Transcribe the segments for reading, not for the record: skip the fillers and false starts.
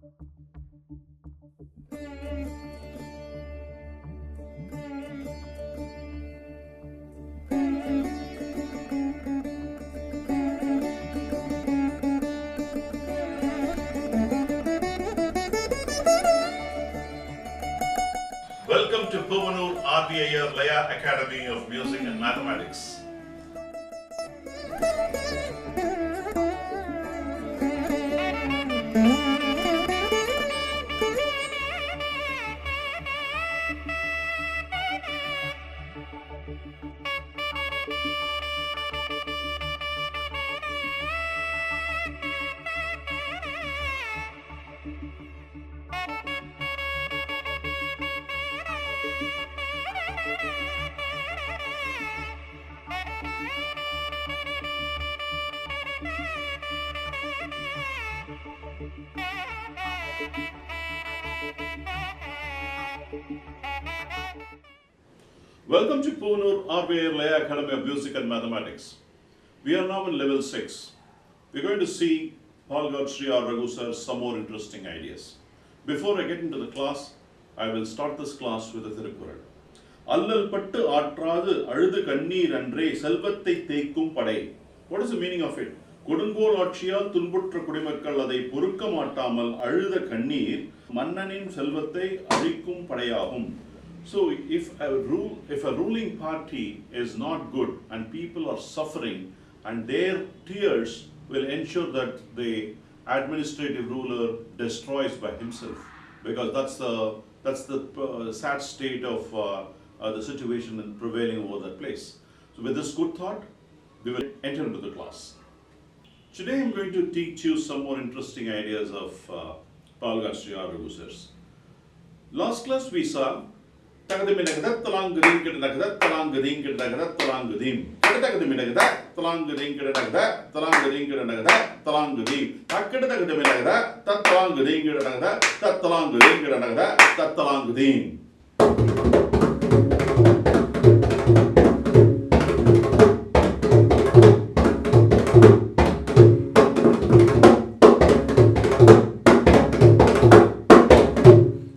Welcome to Puvanur RBIR Laya Academy of Music and Mathematics. Welcome to Puvanur RBIR Laya Academy of Music and Mathematics. We are now in level 6. We are going to see Palaghat Sri or Raghu sir some more interesting ideas. Before I get into the class, I will start this class with a Thirukural. Allal pattu aatradu aழுது கண்ணீர் அன்றே செல்வத்தை தேய்க்கும் படை. What is the meaning of it? கொடுங்கோல் ஆட்சியால் துன்புற்ற குடிமக்கள் அதை பொறுக்க மாட்டாமல் அழுத கண்ணீர் மன்னனின் செல்வத்தை அழிக்கும் படையாகும். So if a ruling party is not good and people are suffering, and their tears will ensure that the administrative ruler destroys by himself, because that's the sad state of the situation and prevailing over that place. So with this good thought, we will enter into the class. Today I am going to teach you some more interesting ideas of Palaghat Sri or Raghu sirs. Last class we saw Takadaminagadat Talangadim Kedagadat Talangadim Kedagadat Talangadim. Takadaminagadat Talangadim Kedagadat Talangadim Kedagadat Talangadim. Takadaminagadat Talangadim Kedagadat Talangadim Kedagadat Talangadim.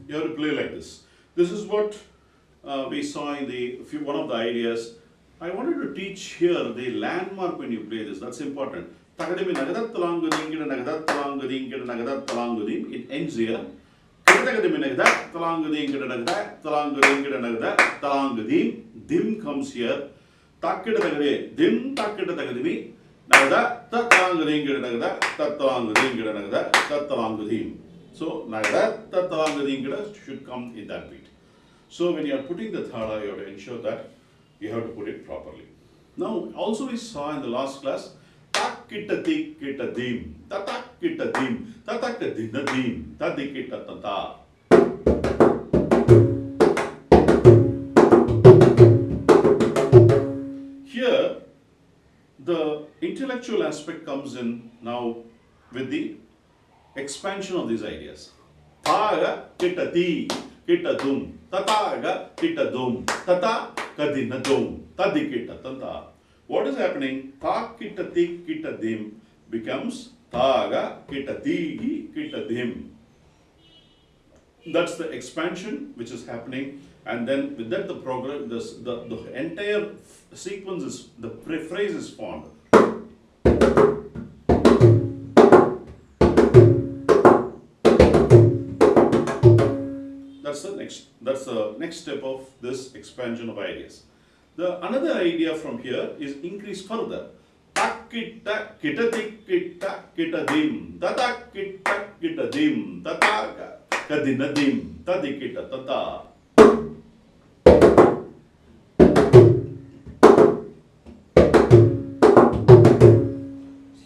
You have to play like this. This is what we saw in one of the ideas. I wanted to teach here the landmark when you play this. That's important. Takadimi nagadat talangadim kida nagadat talangadim kida nagadat talangadim. It ends here. Takadimi nagadat talangadim kida nagadat talangadim kida nagadat talangadim. Dim comes here. Takida tagade dim takida tagadimi nagadat talangadim kida nagadat talangadim kida nagadat talangadim. So nagadat talangadim kida should come in that beat. So when you are putting the thada, you have to ensure that you have to put it properly. Now, also we saw in the last class, tak kita tik kita dim, tatak kita dim, tatak kita dim, tadik kita tata. Here, the intellectual aspect comes in now with the expansion of these ideas. Thaga kita ti. Kita dum, tataga kita dum, tata kadina dum, tadikita tata. What is happening? Ta kita tik kita dim becomes taga kita tigi kita dim. That's the expansion which is happening, and then with that the program, the entire sequence is, the phrase is formed. That's the next step of this expansion of ideas. Another idea from here is increase further. Takita kitatik kita kitadim, tatak kita kitadim, tataka kadinadim, tadikita tata.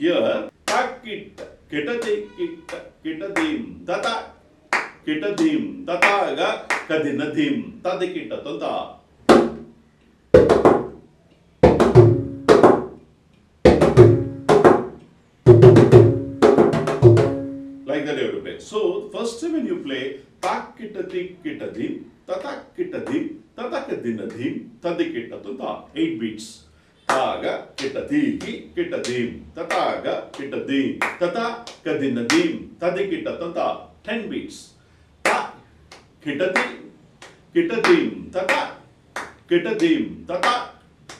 Here, takita kitatik kita kitadim, tatak kitadim, tataga kadinadim, tadikita tata. Like that you have to play. So first when you play tak kitatik kitadim, tatak kitadim, tatakadinadim, tadikita tata. 8 beats. Taga kitatiki kitadim, tataga kitadim, tata kadinadim, tadikita tata. 10 beats. Ta, kitadim, kitadim, tata, kitadim, tata,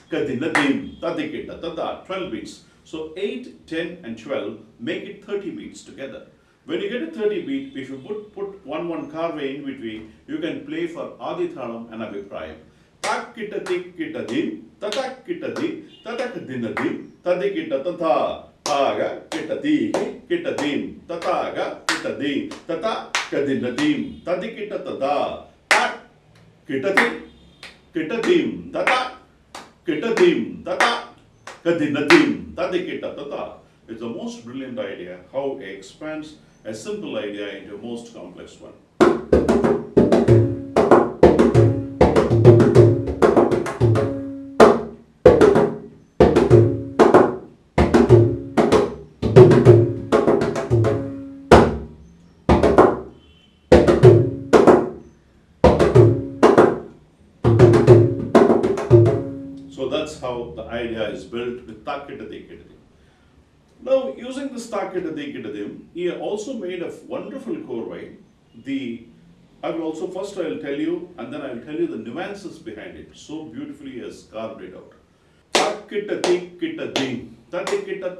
kadinadim, tadikita, tata, 12 beats. So 8, 10 and 12 make it 30 beats together. When you get a 30 beat, if you put one carve in between, you can play for Adi Thalam and Abhiprayam. Tak kita tik kita dim, tatak kita di, tatak dinadim, tadikita tata, taga kita di, kita dim, tataga kita di, tata kadinadim, tadikita tata, tak kita di, kita dim, tata, kita dim, tata, kadinadim, tadikita tata. It's the most brilliant idea how it expands a simple idea into a most complex one. So that's how the idea is built with Takitadi. Now, using this Takitadi, he also made a wonderful chorway. I will also first I will tell you, and then I will tell you the nuances behind it. So beautifully he has carved it out. Takitadi, tadikita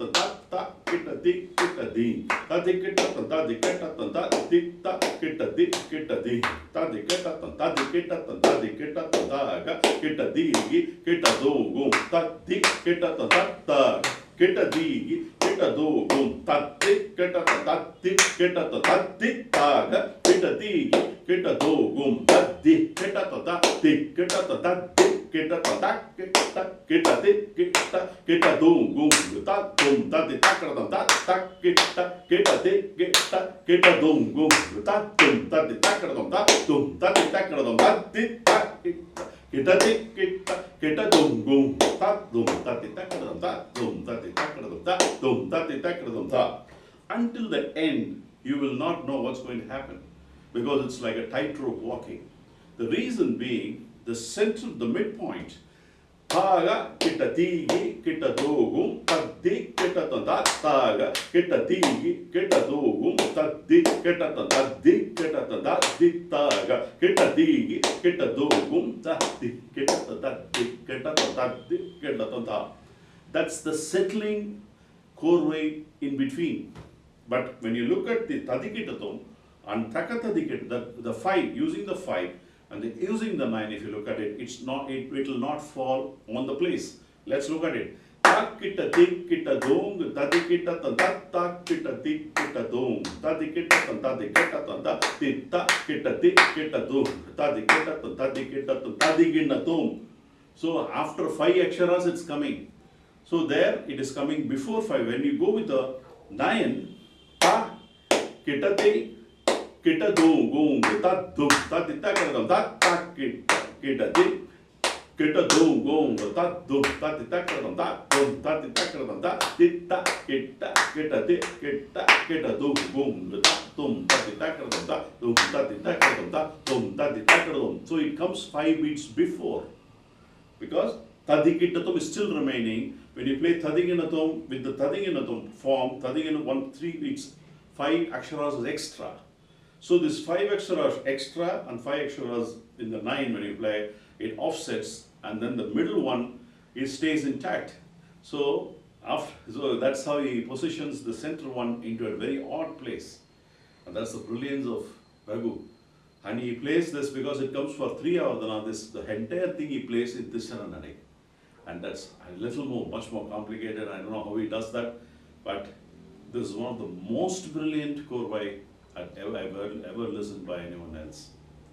ta kitadi kitadi, tadikita tadikita tadikita kitadi kitadi, tadikita tadikita tadikita tadaga kitadi kitadogum tadikita tadata kitadi kitadogum tadikita tadikita taditaga kitadi kitadogum tadikita tadikita tadikita kita tadak kita tik kita dunggung ta dum ta tik takradam ta tak kita tik kita dunggung ta dum ta tik takradam ta dum ta tik takradam ta tik kita tik kita dunggung ta dum ta tik takradam ta dum ta tik takradam ta dum ta tik takradam ta. Until the end, you will not know what's going to happen because it's like a tightrope walking. The reason being, the center, the midpoint, taga kita tigi kita dogum tadi kita tanda taga kita tigi kita dogum tadi kita tadi kita tanda taga kita tigi kita dogum tadi kita tadi kita tadi kita tanda. That's the settling chorway in between. But when you look at the tadikitatum and takatadikita, the 5, using the 5, and using the 9, if you look at it, it will not fall on the place. Let's look at it. Tak kita tik kita dong, tadi kita tanda tak kita tik kita dong, tadi kita tanda tita kita tik kita dong, tadi kita tadi kita dong. So after 5 aksharas it's coming. So there it is coming before 5. When you go with the 9, ta kita tik kita dong ta dum ta tita kadam ta kita tik kita dong ta dum ta tita kadam ta dum ta tita kadam ta tita kita tik kita dong ta dum ta tita kadam ta dum ta tita kadam ta dum ta tita kadam. So it comes 5 beats before, because tadikitatum is still remaining. When you play tadikinatum with the tadikinatum form, tadikinatum 3 beats, 5 aksharas is extra. So this 5 aksharas extra and 5 aksharas in the 9 when you play, it offsets, and then the middle one, it stays intact. So that's how he positions the center one into a very odd place. And that's the brilliance of Raghu. And he plays this because it comes for 3 hours. The entire thing he plays in Tishananade. And that's a little more, much more complicated. I don't know how he does that, but this is one of the most brilliant chorway I've ever listened by anyone else.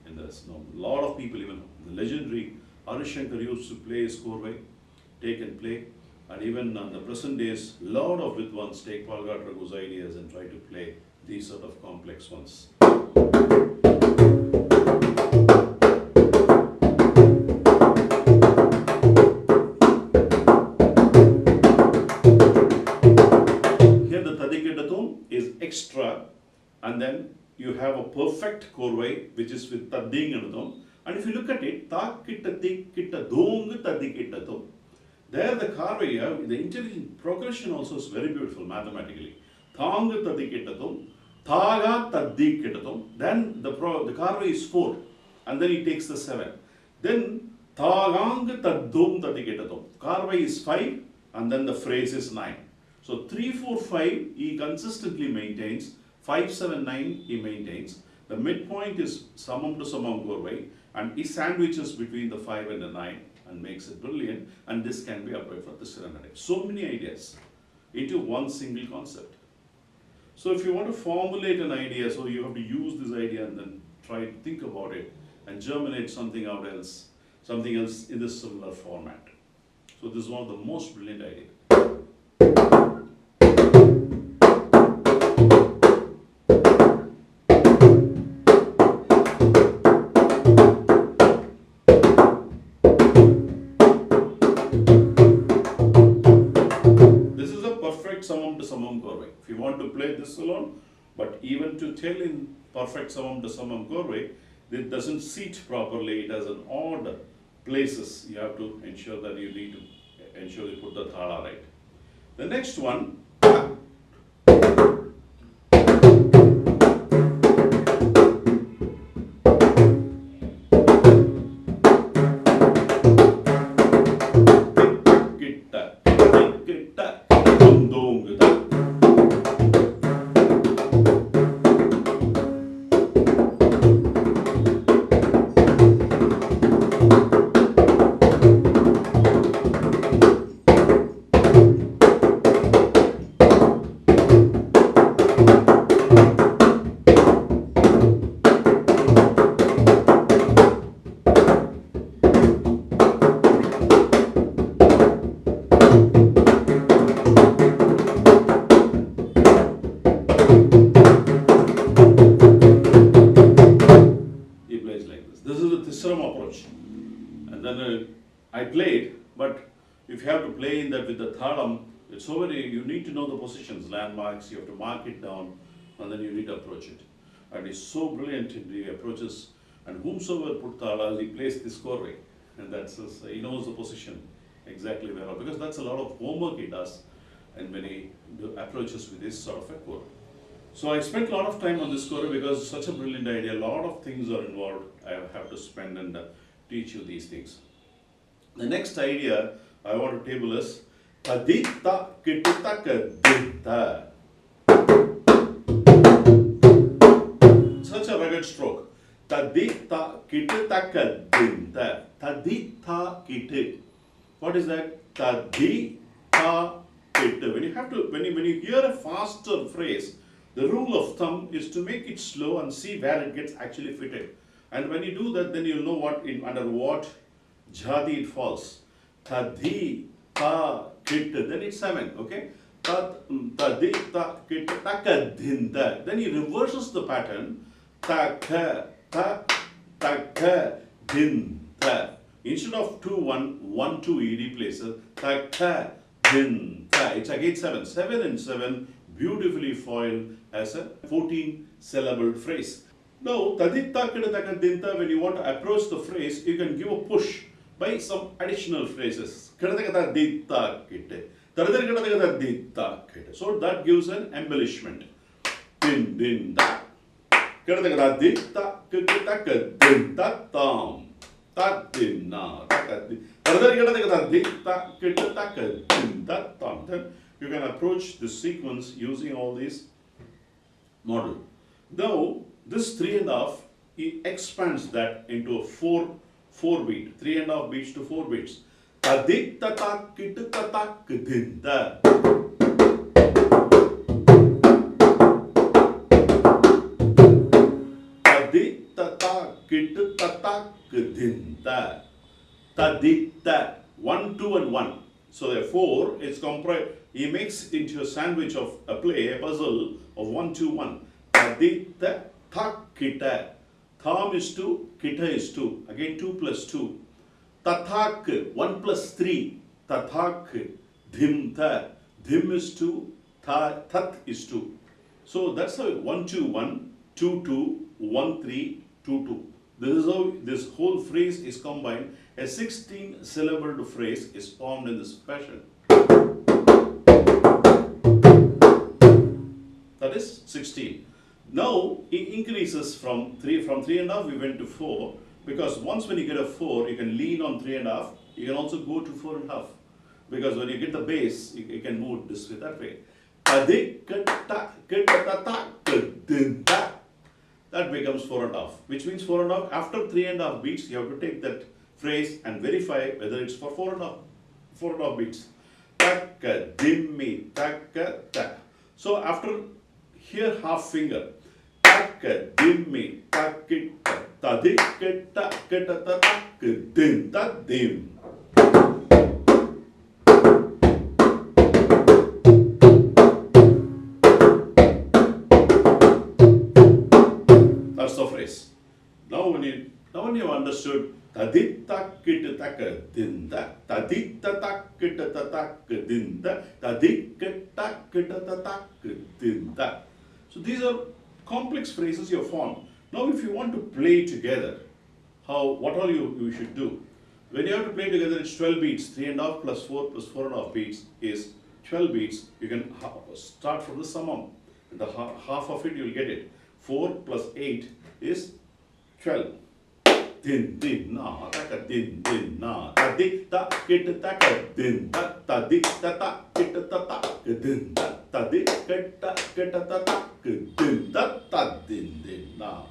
And there's a lot of people, even the legendary Harishankar used to play his chorway, take and play. And even in the present days, a lot of Vidwans take Palaghat Raghu's ideas and try to play these sort of complex ones. Is extra, and then you have a perfect chorway which is with tadding and dum. And if you look at it, ta kitta tik kitta dong taddikitta dum. There the chorway, the intelligent progression also is very beautiful mathematically. Thang taddikitta dum, Thaga taddi kitatum. Then the karva is 4. And then he takes the 7. Then Thagang taddum taddi kitatum. Karva is 5. And then the phrase is 9. So 3, 4, 5 he consistently maintains. 5, 7, 9 he maintains. The midpoint is samam to samam gorvai. And he sandwiches between the 5 and the 9 and makes it brilliant. And this can be applied for the Cyrenaic. So many ideas into one single concept. So if you want to formulate an idea, so you have to use this idea and then try to think about it and germinate something else in this similar format. So this is one of the most brilliant ideas. Samam to samam gorvai. If you want to play this alone, but even to tell in perfect samam to samam gorvai, it doesn't seat properly. It has an odd places. You have to ensure that you need to ensure you put the thala right. The next one. I played, but if you have to play in that with the thalam, it's so very, you need to know the positions, landmarks, you have to mark it down, and then you need to approach it. And it's so brilliant in the approaches, and whomsoever put thalas, he plays this korve, and he knows the position exactly where, because that's a lot of homework he does, and when he approaches with this sort of a korve. So I spent a lot of time on this korve because it's such a brilliant idea, a lot of things are involved, I have to spend and teach you these things. The next idea I want to table is Tadita Kitutaka Dinta. Such a rugged stroke. Tadita Kitutaka Dinta. Tadita Kitu. What is that? Tadita Kitu. When you hear a faster phrase, the rule of thumb is to make it slow and see where it gets actually fitted. And when you do that, then you'll know under what jadi it falls. Tadi, ta, kit, then it's 7, okay? Tadi, ta, kit, taka, dinda. Then he reverses the pattern. Taka, ta, taka, dinda. Instead of 2, 1, 1, 2, he replaces taka, dinda. It's again 7. 7 and 7 beautifully foiled as a 14-syllable phrase. Now, taditta kidata dinta, when you want to approach the phrase, you can give a push by some additional phrases. So that gives an embellishment. Din din da. Then you can approach the sequence using all these model. Now, this 3.5, he expands that into a 4 beat, 3.5 beats to 4 beats. Tadik tatak kit tatak dinda. Tadik tatak kit tatak dinda. Tadik ta. 1, 2 and 1. So therefore, it's comprised. He makes into a sandwich of a play, a puzzle of 1, 2, 1. Tadik ta tak kita. Tham is 2, kita is 2. Again 2 plus 2. Tathak, 1 plus 3. Tathak, dhim tha. Dhim is 2, tat is 2. So that's how 1, 2, 1, 2, 2, 1, 3, 2, 2. This is how this whole phrase is combined. A 16-syllable phrase is formed in this fashion. That is 16. Now it increases from three and a half we went to 4, because once when you get a 4 you can lean on 3.5, you can also go to 4.5, because when you get the base you can move this way, that way. That becomes 4.5, which means 4.5 after 3.5 beats you have to take that phrase and verify whether it's for 4.5 beats. Takka dimmi takka ta. So after here half finger, takka dimmi takkita tadikita kita takka dim ta dim. That's the phrase. Now when you have understood tadita kita takka dinda, tadita takita takka dinda, tadikita kita takka dinda. So these are complex phrases you have formed. Now if you want to play together, what all you should do? When you have to play together, it's 12 beats. 3.5 plus 4 plus 4.5 beats is 12 beats. You can start from the summum. The half of it you will get it. 4 plus 8 is 12. Din din na taka din din na ta di ta kita taka din ta di ta ta kita ta ta din ta di kita kita ta ta din ta din din na.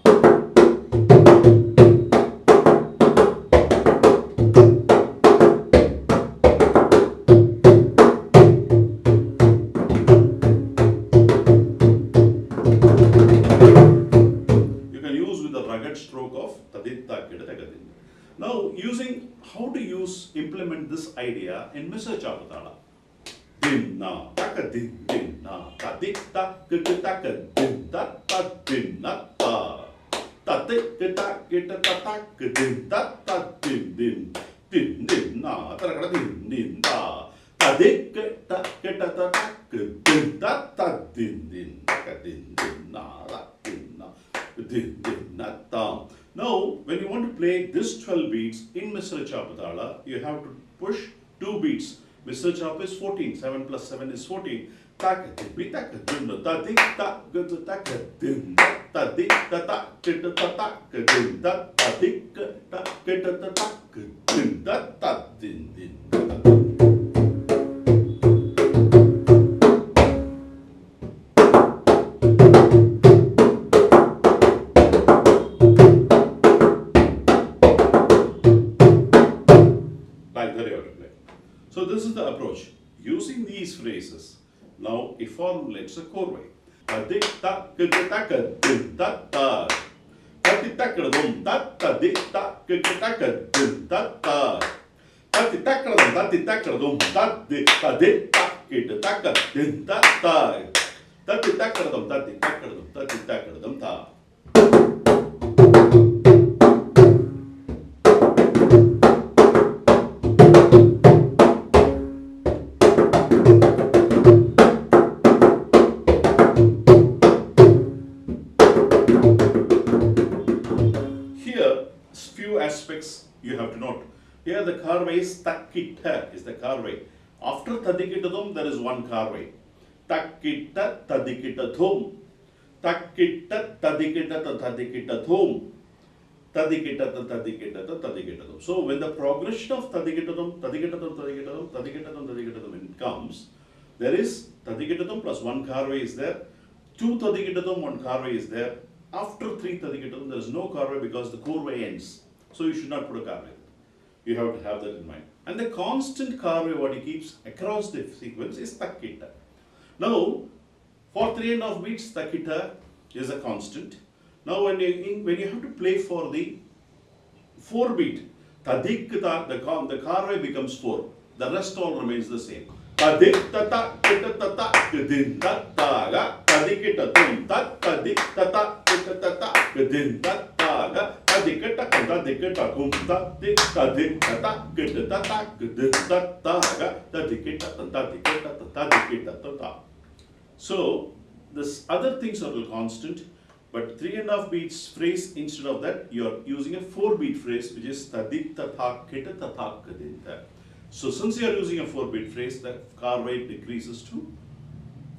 Stroke of tadita kidatagadin. Now, how to implement this idea in Mr. Chapatala. Din na taka din din na tadita kidaka din ta ta din na ta tadita kidata din ta ta din din din din na tarakada din din ta tadita kidata din ta ta din din taka din din na din na. Now, when you want to play this 12 beats in Mr. Chapatala, you have to push 2 beats. Mr. Chap is 14, 7 plus 7 is 14. So this is the approach. Using these phrases, now it formulates a core way. You have to note. Here the carve is takkita is the carve. After tadikitathum there is one carve. Takkita tadikitathum. Takkita tadikitathum. Tadikitathum. So when the progression of tadikitathum comes, there is tadikitathum plus one carve is there. 2 tadikitathum, 1 carve is there. After 3 tadikitathum there is no carve because the core way ends. So you should not put a carve. You have to have that in mind. And the constant carve what he keeps across the sequence is takkita. Now, for 3.5 beats, takkita is a constant. Now, when you have to play for the 4 beat, tadikita, the carve becomes 4. The rest all remains the same. Tadikita kitata kidin tataga tadikita tum tat tadikita kitata kidin tataga tadikita tadikita kum tadikita kitata kidin tataga tadikita tata. So this other things are constant, but 3.5 beats phrase instead of that you are using a 4 beat phrase which is tadikita kitata kidin. So since you are using a 4 beat phrase, the car rate decreases to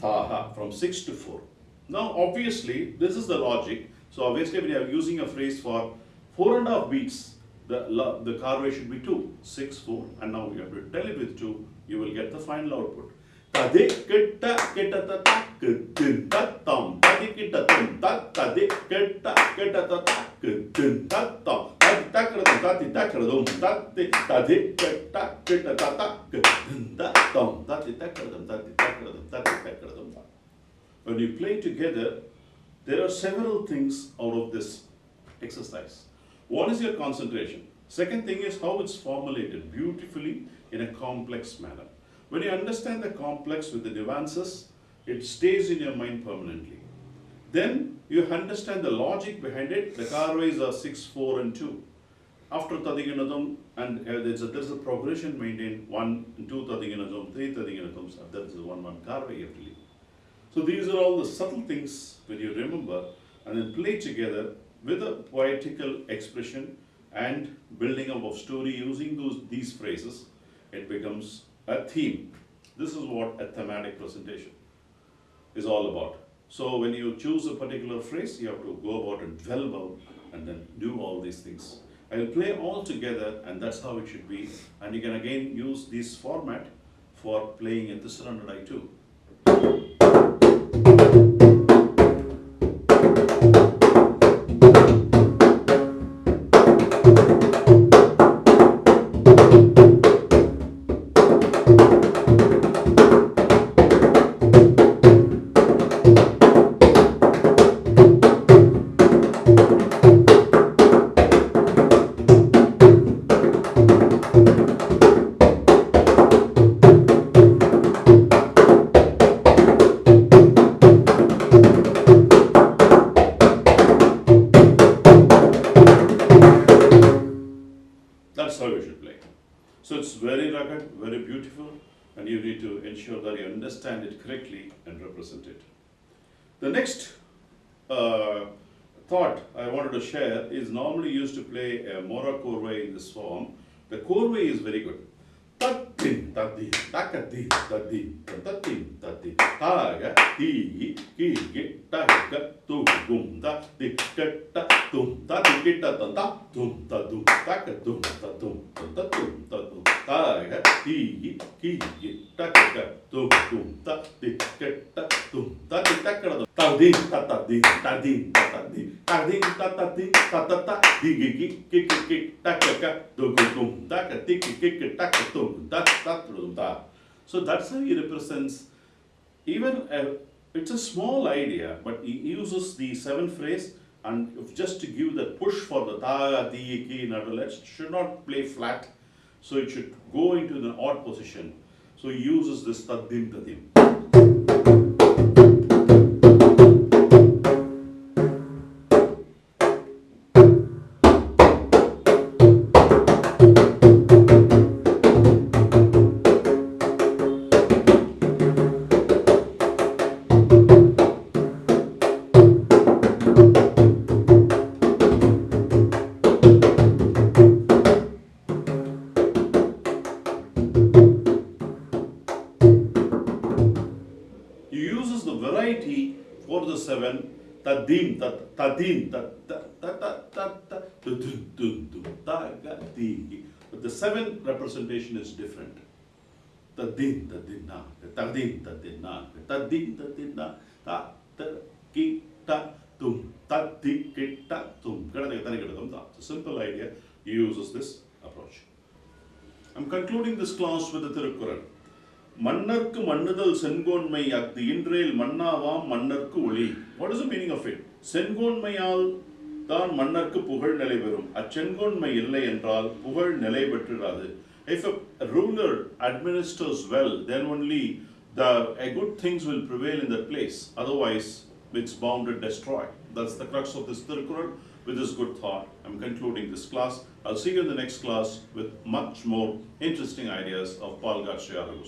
taha from 6 to 4. Now, obviously, this is the logic. So, obviously, when you are using a phrase for 4.5 beats, the carve should be 2, 6, 4, and now you have to tell it with 2, you will get the final output. When you play together, there are several things out of this exercise. One is your concentration. Second thing is how it's formulated beautifully in a complex manner. When you understand the complex with the nuances, it stays in your mind permanently. Then you understand the logic behind it. The carways are 6, 4, and 2. After Tadiganadam, and there's a progression maintained 1 and 2 Tadiganadam, 3 Tadiganadams, that is 1 carway every. So these are all the subtle things when you remember and then play together with a poetical expression and building up of story using these phrases, it becomes a theme. This is what a thematic presentation is all about. So when you choose a particular phrase, you have to go about and dwell about and then do all these things. I will play all together and that's how it should be. And you can again use this format for playing in this and I too. That's how you should play. So it's very rugged, very beautiful, and you need to ensure that you understand it correctly and represent it. The next thought I wanted to share is normally used to play a Mora Korwe in this form. The Korwe is very good. Tatin, tati, takati, tati, tatin, tati, taga, ti, ki, taka, tu, gum, ta, ti, kata, tum, ta, ti, kita, ta, tum, ta, tum, taka, tum, ta, tum, ta, tum, ta, tum, taga, ti, ki, taka, tu, gum, ta, ti, kata, tum, ta, ti, taka, tadin, tatadin, tadin, tatadin, tadin, tatadin, tatata, di, ki, taka, tu, gum, taka, ti, ki, taka, tum. So that's how he represents even it's a small idea, but he uses the 7th phrase and just to give the push for the ta, ti, ki, it should not play flat, so it should go into the odd position. So he uses this tadim tadim. Variety for the 7, tadim, tadim, but the 7 representation is different. Tadim, tadina, tadim, tadina, tadim, tadina, ta, ki, ta, tum, tadi, ki, ta, tum. It's a simple idea. He uses this approach. I'm concluding this class with the Tirukkural. மன்னர்க்கு மன்னுதல் செங்கோன்மை அஃது இன்றேல் மன்னாவாம் மன்னர்க்கு ஒளி. What is the meaning of it? செங்கோன்மையால் தான் மன்னர்க்கு புகழ் நிலை பெறும். அச்செங்கோன்மை இல்லை என்றால் புகழ் நிலை பெற்றிராது. If a ruler administers well, then only the good things will prevail in that place. Otherwise, it's bound to destroy. That's the crux of this Tirukkural. With this good thought, I'm concluding this class. I'll see you in the next class with much more interesting ideas of Palaghat Raghu.